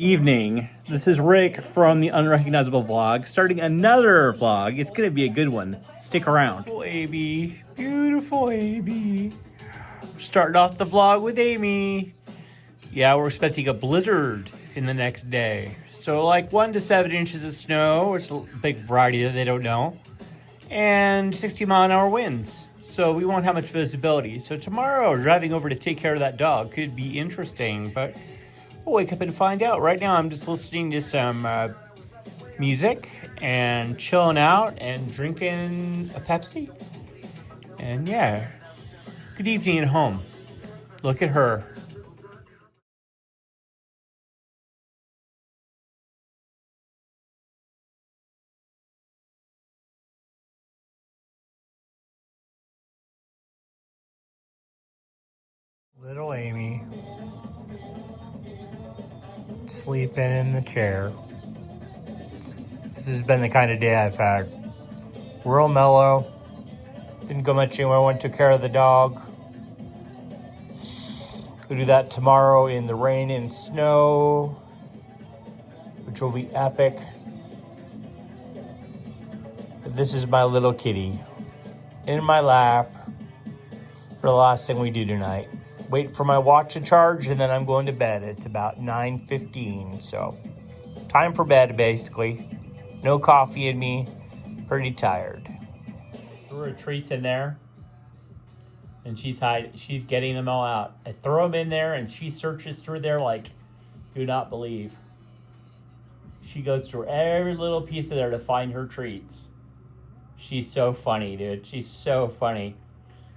Evening. This is Rick from the Unrecognizable Vlog, starting another vlog. It's going to be a good one. Stick around. Beautiful Amy. Beautiful Amy. Starting off the vlog with Amy. Yeah, we're expecting a blizzard in the next day. So like 1 to 7 inches of snow. It's a big variety that they don't know. And 60-mile-an-hour winds. So we won't have much visibility. So tomorrow, driving over to take care of that dog could be interesting, but we'll wake up and find out. Right now, I'm just listening to some music and chilling out and drinking a Pepsi. And yeah, good evening at home. Look at her. Little Amy sleeping in the chair. This has been the kind of day I've had. Real mellow. Didn't go much anywhere. Went and took care of the dog. We'll do that tomorrow in the rain and snow, which will be epic. But this is my little kitty in my lap for the last thing we do tonight. Wait for my watch to charge, and then I'm going to bed. It's about 9:15, so time for bed, basically. No coffee in me. Pretty tired. Threw her treats in there, and she's getting them all out. I throw them in there, and she searches through there like, do not believe. She goes through every little piece of there to find her treats. She's so funny, dude. She's so funny.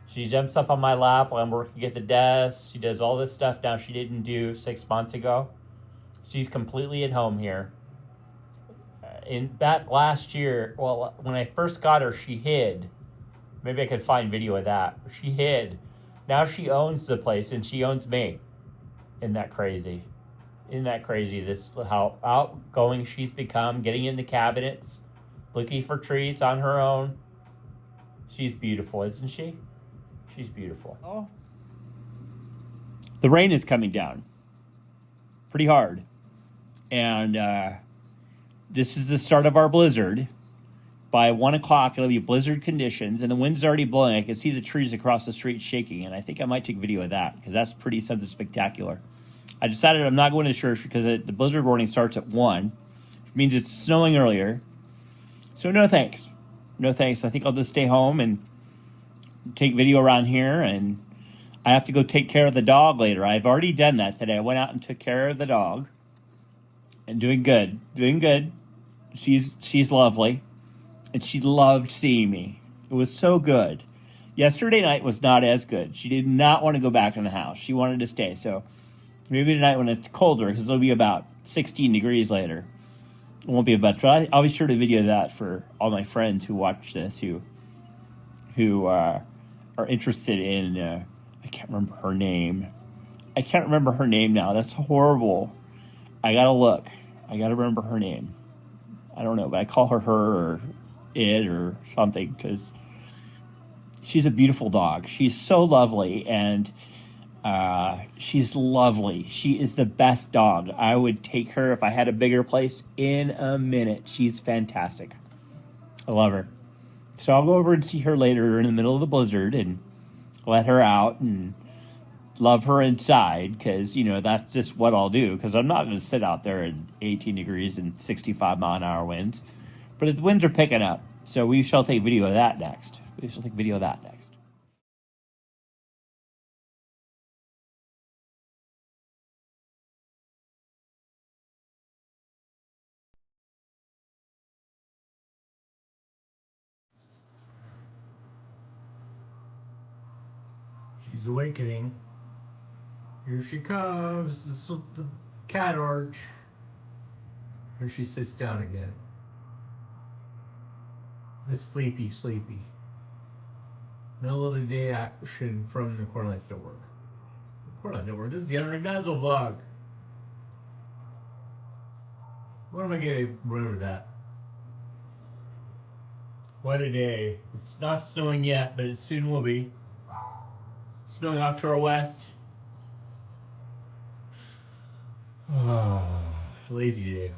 She jumps up on my lap while I'm working at the desk. She does all this stuff now she didn't do 6 months ago. She's completely at home here. In that last year, well, when I first got her, she hid. Maybe I could find video of that. She hid. Now she owns the place and she owns me. Isn't that crazy? Isn't that crazy? This how outgoing she's become, getting in the cabinets, looking for treats on her own. She's beautiful, isn't she? She's beautiful. Oh. The rain is coming down pretty hard. And this is the start of our blizzard. By 1 o'clock, it'll be blizzard conditions, and the wind's already blowing. I can see the trees across the street shaking, and I think I might take video of that because that's pretty something spectacular. I decided I'm not going to church because the blizzard warning starts at 1, which means it's snowing earlier. So no thanks. No thanks. I think I'll just stay home and take video around here, and I have to go take care of the dog later. I've already done that today. I went out and took care of the dog, and doing good. She's lovely, and she loved seeing me. It was so good. Yesterday night was not as good. She did not want to go back in the house. She wanted to stay. So maybe tonight when it's colder, because it'll be about 16 degrees later, it won't be much. But I'll be sure to video that for all my friends who watch this, who are interested in, I can't remember her name. I can't remember her name now. That's horrible. I gotta look. I gotta remember her name. I don't know, but I call her or it or something because she's a beautiful dog. She's so lovely, and she's lovely. She is the best dog. I would take her if I had a bigger place in a minute. She's fantastic. I love her. So I'll go over and see her later in the middle of the blizzard and let her out and love her inside because, that's just what I'll do because I'm not going to sit out there in 18 degrees and 65-mile-an-hour winds. But the winds are picking up, so we shall take video of that next. She's awakening. Here she comes. This is the cat arch. Here she sits down again. It's sleepy. Middle of the day action from the Corn Life Network. Corn Life Network, this is the Unrecognizable Vlog. When am I going to remember that? What a day. It's not snowing yet, but it soon will be. Snowing off to our west. Lazy day.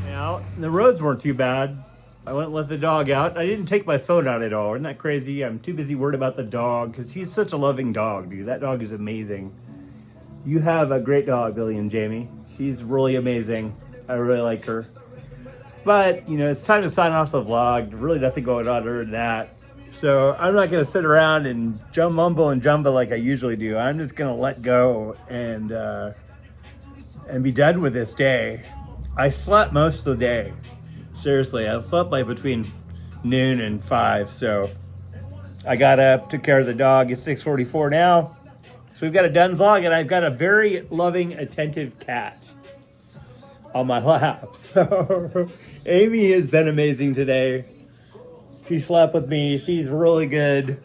Out. The roads weren't too bad. I went and let the dog out. I didn't take my phone out at all. Isn't that crazy? I'm too busy worried about the dog because he's such a loving dog, dude. That dog is amazing. You have a great dog, Billy and Jamie. She's really amazing. I really like her. But, you know, it's time to sign off the vlog. Really nothing going on other than that. So I'm not going to sit around and mumble and jumble like I usually do. I'm just going to let go and be done with this day. I slept most of the day. Seriously, I slept like between noon and 5. So I got up, took care of the dog. It's 6:44 now. So we've got a done vlog, and I've got a very loving, attentive cat on my lap. So Amy has been amazing today. She slept with me. She's really good.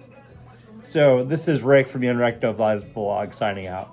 So this is Rick from the Unrecognized Vlog signing out.